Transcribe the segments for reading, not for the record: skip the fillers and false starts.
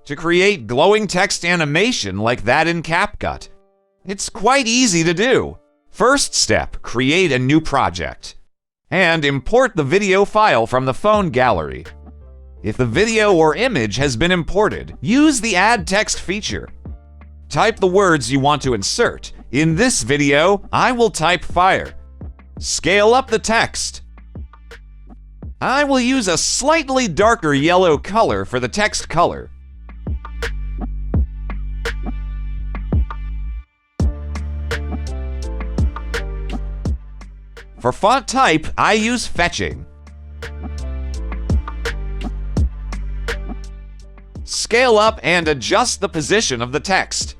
to create glowing text animation like that in Capcut. It's quite easy to do. First step, create a new project and import the video file from the phone gallery. If the video or image has been imported, use the Add Text feature. Type the words you want to insert. In this video, I will type fire. Scale up the text. I will use a slightly darker yellow color for the text color. For font type, I use fetching. Scale up and adjust the position of the text.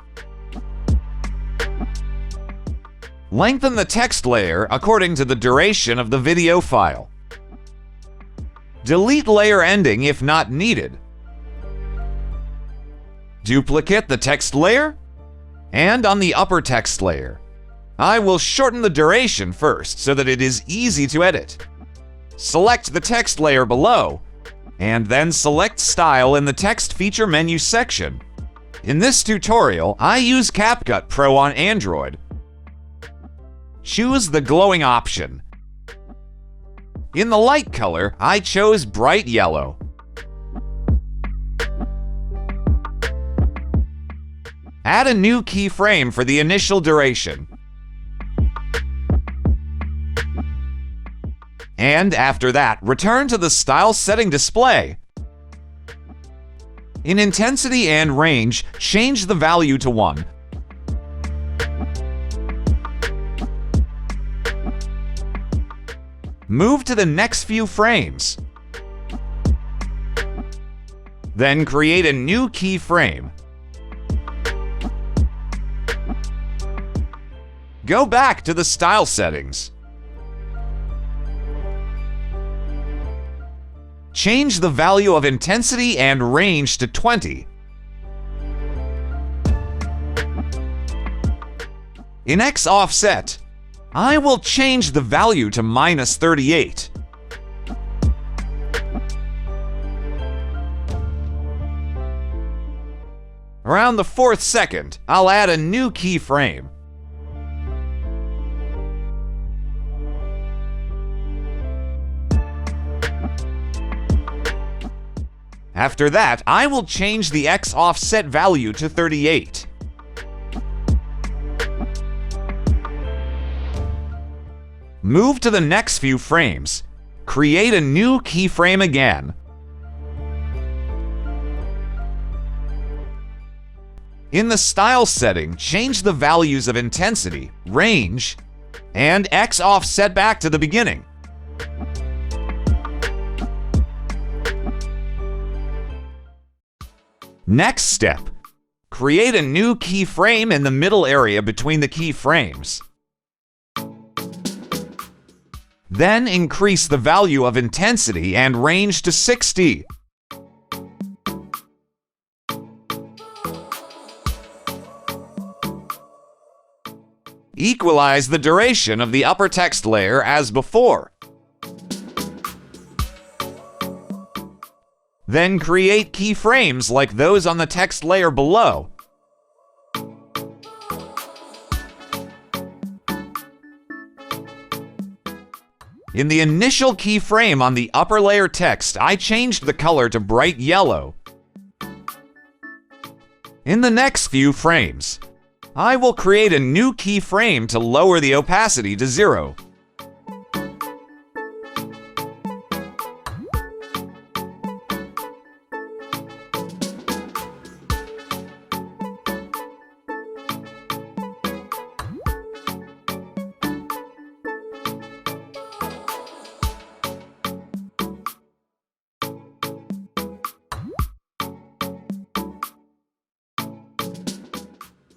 Lengthen the text layer according to the duration of the video file. Delete layer ending if not needed. Duplicate the text layer, and on the upper text layer, I will shorten the duration first so that it is easy to edit. Select the text layer below, and then select Style in the Text Feature menu section. In this tutorial, I use Capcut Pro on Android. Choose the glowing option. In the light color, I chose bright yellow. Add a new keyframe for the initial duration. And after that, return to the Style Setting display. In Intensity and Range, change the value to 1. Move to the next few frames. Then create a new keyframe. Go back to the Style settings. Change the value of intensity and range to 20. In X offset, I will change the value to -38. Around the 4th second, I'll add a new keyframe. After that, I will change the X offset value to 38. Move to the next few frames. Create a new keyframe again. In the Style setting, change the values of intensity, range, and X offset back to the beginning. Next step, create a new keyframe in the middle area between the keyframes. Then increase the value of intensity and range to 60. Equalize the duration of the upper text layer as before. Then create keyframes like those on the text layer below. In the initial keyframe on the upper layer text, I changed the color to bright yellow. In the next few frames, I will create a new keyframe to lower the opacity to 0.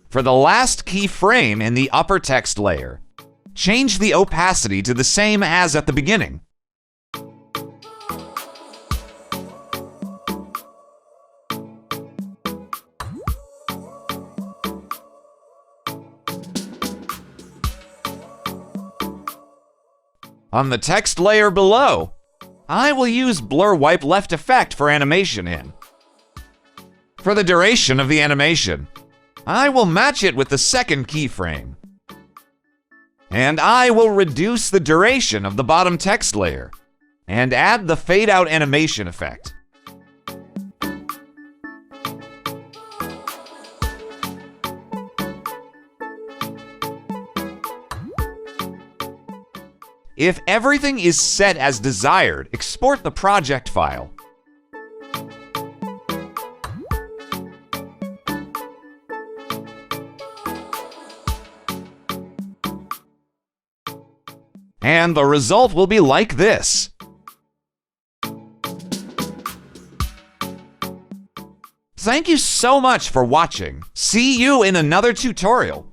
For the last keyframe in the upper text layer, change the opacity to the same as at the beginning. On the text layer below, I will use Blur Wipe Left effect for animation in. for the duration of the animation. I will match it with the second keyframe. And I will reduce the duration of the bottom text layer and add the fade out animation effect. If everything is set as desired, export the project file. And the result will be like this. Thank you so much for watching. See you in another tutorial.